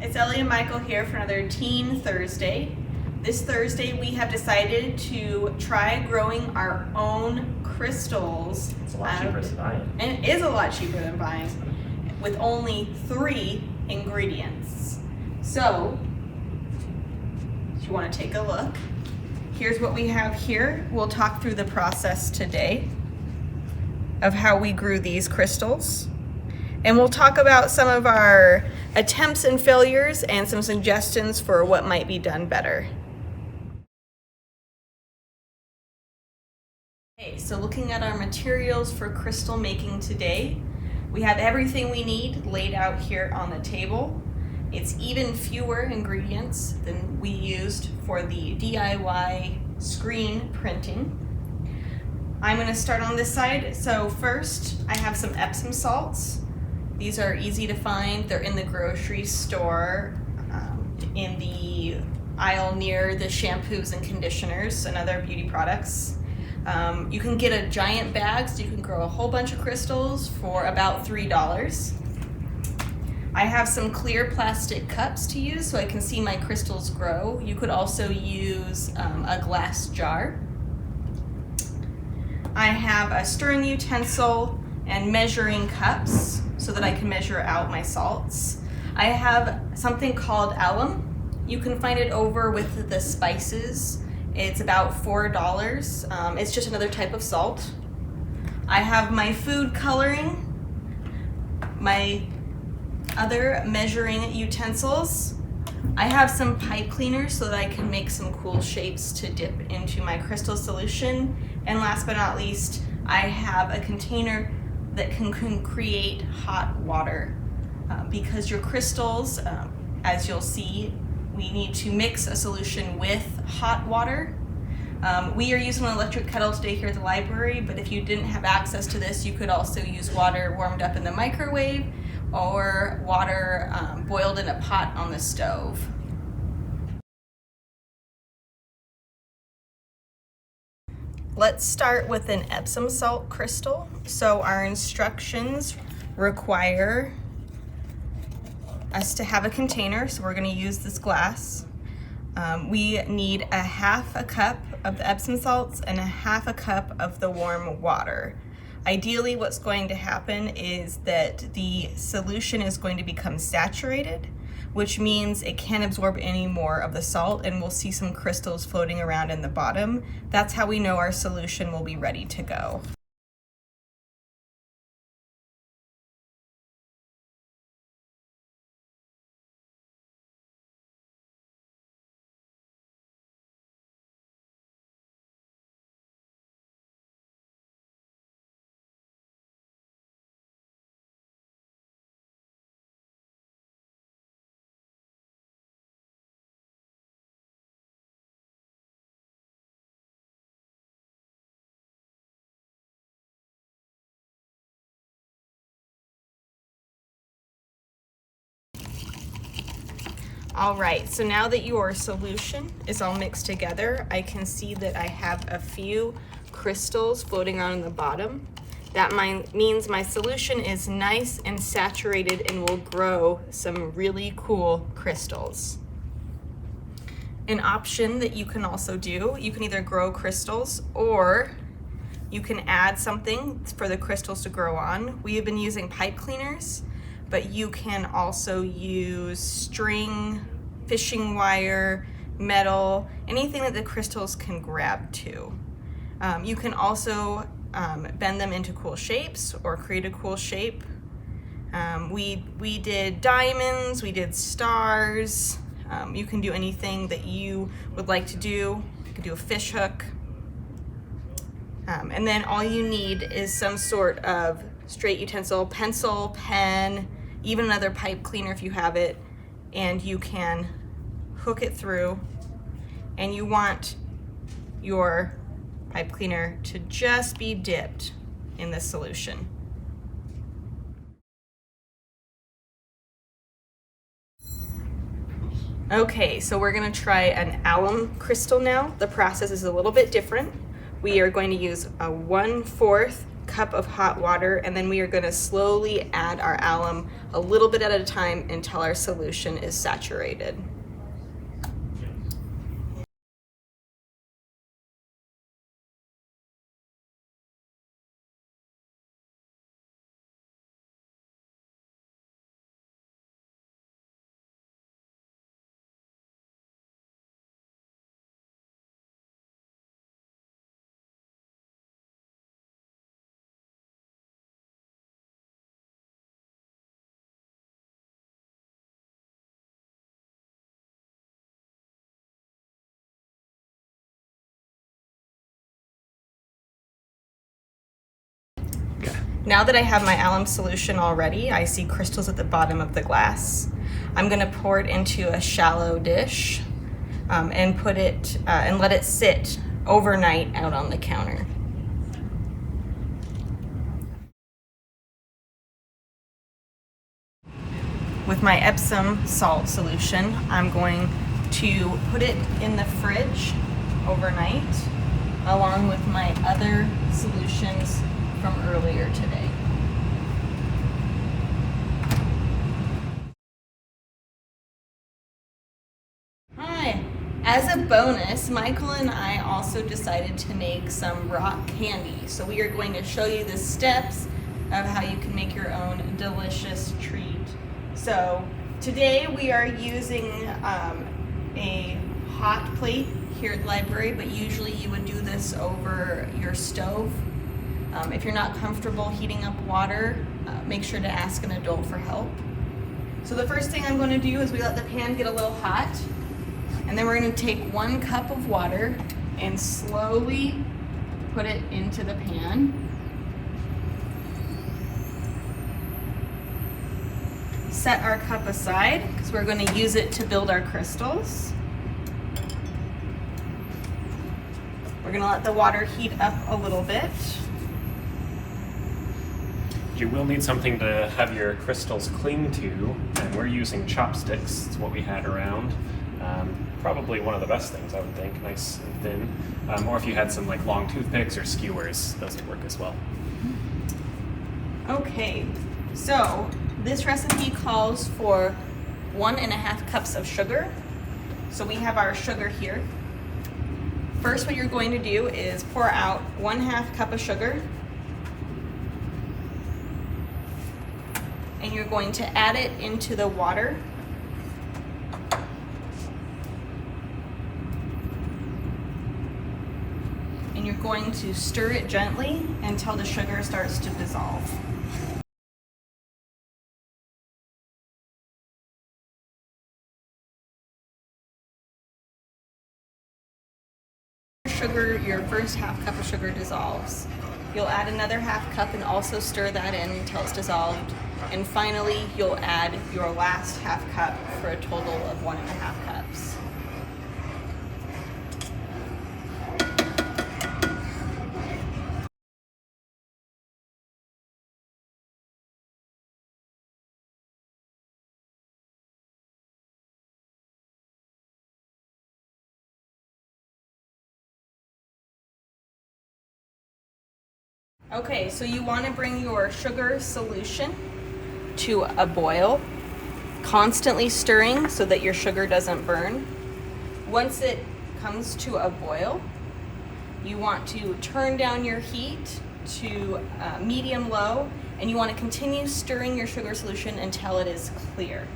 It's Ellie and Michael here for another Tween Thursday. This Thursday we have decided to try growing our own crystals. It's a lot cheaper than buying. And it is a lot cheaper than buying, with only 3 ingredients. So, if you want to take a look, here's what we have here. We'll talk through the process today of how we grew these crystals. And we'll talk about some of our attempts and failures and some suggestions for what might be done better. Okay, so looking at our materials for crystal making today, we have everything we need laid out here on the table. It's even fewer ingredients than we used for the DIY screen printing. I'm going to start on this side. So first, I have some Epsom salts. These are easy to find. They're in the grocery store, in the aisle near the shampoos and conditioners and other beauty products. You can get a giant bag, so you can grow a whole bunch of crystals for about $3. I have some clear plastic cups to use so I can see my crystals grow. You could also use a glass jar. I have a stirring utensil and measuring cups so that I can measure out my salts. I have something called Alum. You can find it over with the spices. It's about $4. It's just another type of salt. I have my food coloring, my other measuring utensils. I have some pipe cleaners so that I can make some cool shapes to dip into my crystal solution. And last but not least, I have a container that can create hot water because your crystals, as you'll see, we need to mix a solution with hot water. We are using an electric kettle today here at the library, but if you didn't have access to this, you could also use water warmed up in the microwave or water boiled in a pot on the stove. Let's start with an Epsom salt crystal. So our instructions require us to have a container, so we're going to use this glass. We need a half a cup of the Epsom salts and a half a cup of the warm water. Ideally, what's going to happen is that the solution is going to become saturated, which means it can't absorb any more of the salt, and we'll see some crystals floating around in the bottom. That's how we know our solution will be ready to go. All right, so now that your solution is all mixed together, I can see that I have a few crystals floating around in the bottom. That means my solution is nice and saturated and will grow some really cool crystals. An option that you can also do, you can either grow crystals or you can add something for the crystals to grow on. We have been using pipe cleaners, but you can also use string, fishing wire, metal, anything that the crystals can grab to. You can also bend them into cool shapes or create a cool shape. We did diamonds, we did stars. You can do anything that you would like to do. You can do a fish hook. And then all you need is some sort of straight utensil, pencil, pen, even another pipe cleaner if you have it, and you can hook it through, and you want your pipe cleaner to just be dipped in the solution. Okay, so we're gonna try an alum crystal now. The process is a little bit different. We are going to use a 1/4 cup of hot water, and then we are going to slowly add our alum a little bit at a time until our solution is saturated. Now that I have my alum solution already, I see crystals at the bottom of the glass. I'm going to pour it into a shallow dish and put it and let it sit overnight out on the counter. With my Epsom salt solution, I'm going to put it in the fridge overnight along with my other solutions from earlier today. Hi! As a bonus, Michael and I also decided to make some rock candy. So we are going to show you the steps of how you can make your own delicious treat. So today we are using a hot plate here at the library, but usually you would do this over your stove. If you're not comfortable heating up water, make sure to ask an adult for help. So the first thing I'm going to do is we let the pan get a little hot, and then we're going to take 1 cup of water and slowly put it into the pan. Set our cup aside because we're going to use it to build our crystals. We're going to let the water heat up a little bit. You will need something to have your crystals cling to, and we're using chopsticks. It's what we had around. Probably one of the best things, I would think, nice and thin. Or if you had some like long toothpicks or skewers, those would work as well. Okay, so this recipe calls for 1.5 cups of sugar. So we have our sugar here. First, what you're going to do is pour out 1/2 cup of sugar. And you're going to add it into the water. And you're going to stir it gently until the sugar starts to dissolve. Your first 1/2 cup of sugar dissolves. You'll add another 1/2 cup and also stir that in until it's dissolved. And finally, you'll add your last 1/2 cup for a total of 1.5 cups. Okay, so you want to bring your sugar solution to a boil, constantly stirring so that your sugar doesn't burn. Once it comes to a boil, you want to turn down your heat to medium-low, and you want to continue stirring your sugar solution until it is clear.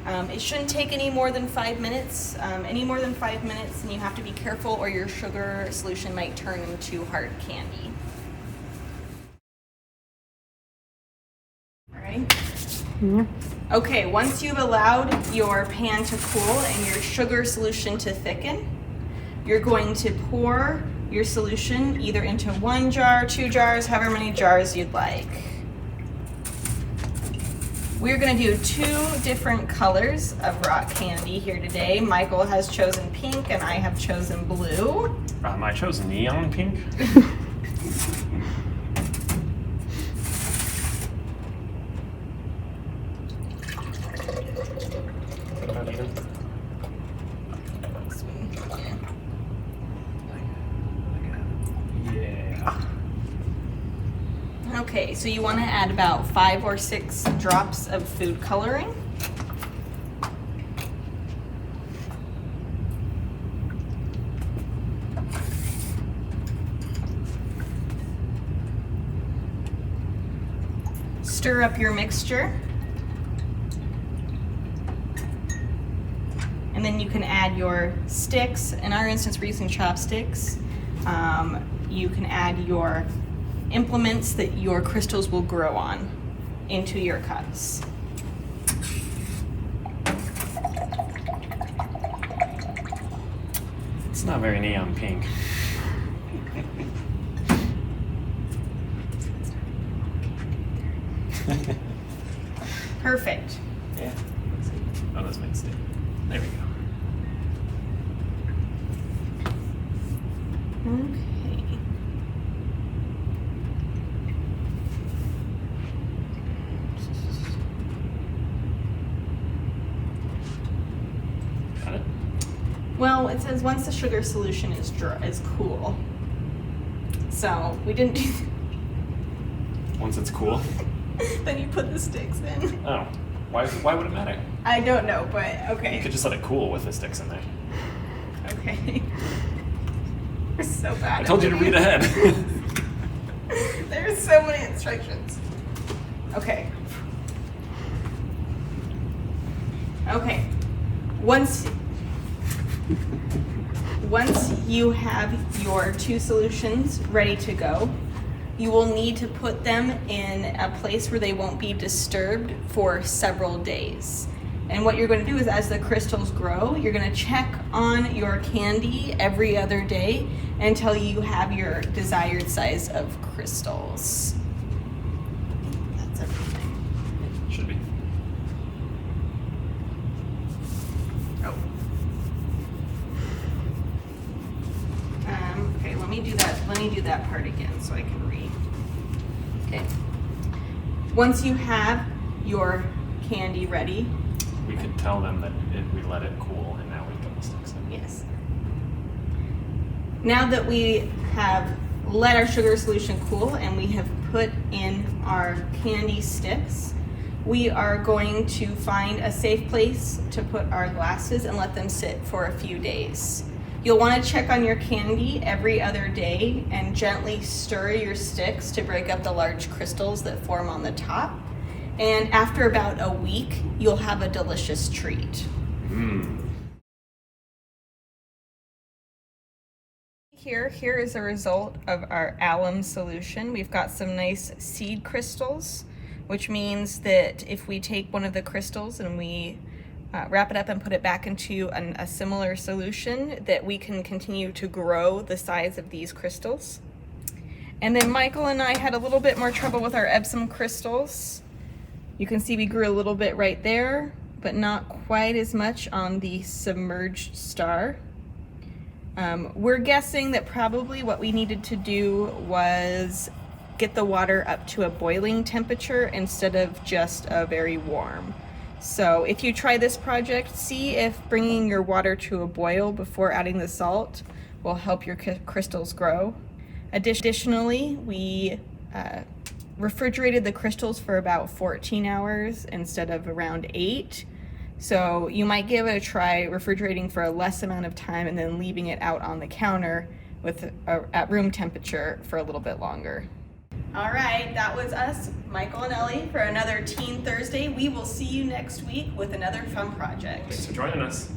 It shouldn't take any more than 5 minutes. Any more than 5 minutes, and you have to be careful or your sugar solution might turn into hard candy. Okay, once you've allowed your pan to cool and your sugar solution to thicken, you're going to pour your solution either into 1 jar, 2 jars, however many jars you'd like. We're going to do 2 different colors of rock candy here today. Michael has chosen pink and I have chosen blue. I chose neon pink. Okay, so you want to add about 5 or 6 drops of food coloring. Stir up your mixture. And then you can add your sticks. In our instance, we're using chopsticks. You can add your implements that your crystals will grow on into your cups. It's not very neon pink. Perfect. Yeah. Let's see. Oh, this might stay. There we go. Okay. Got it? Well, it says once the sugar solution is cool. So we didn't do. Once it's cool. Then you put the sticks in. Oh. Why would it matter? I don't know, but You okay. could just let it cool with the sticks in there. Okay. We're so bad. I told you to read ahead. There's so many instructions. Okay. Okay. Once you have your 2 solutions ready to go, you will need to put them in a place where they won't be disturbed for several days. And what you're going to do is, as the crystals grow, you're going to check on your candy every other day until you have your desired size of crystals. That's everything. Should be. Oh. Okay, let me do that. Let me do that part again so I can read. Okay. Once you have your candy ready, We could tell them that we let it cool and now we put the sticks in. yes. Now that we have let our sugar solution cool and we have put in our candy sticks, we are going to find a safe place to put our glasses and let them sit for a few days. You'll want to check on your candy every other day and gently stir your sticks to break up the large crystals that form on the top. And after about a week, you'll have a delicious treat. Here is a result of our alum solution. We've got some nice seed crystals, which means that if we take one of the crystals and we wrap it up and put it back into a similar solution, that we can continue to grow the size of these crystals. And then Michael and I had a little bit more trouble with our Epsom crystals. You can see we grew a little bit right there, but not quite as much on the submerged star. We're guessing that probably what we needed to do was get the water up to a boiling temperature instead of just a very warm. So if you try this project, see if bringing your water to a boil before adding the salt will help your crystals grow. Additionally, we refrigerated the crystals for about 14 hours instead of around 8. So you might give it a try refrigerating for a less amount of time and then leaving it out on the counter at room temperature for a little bit longer. All right, that was us, Michael and Ellie, for another Tween Thursday. We will see you next week with another fun project. Thanks for joining us.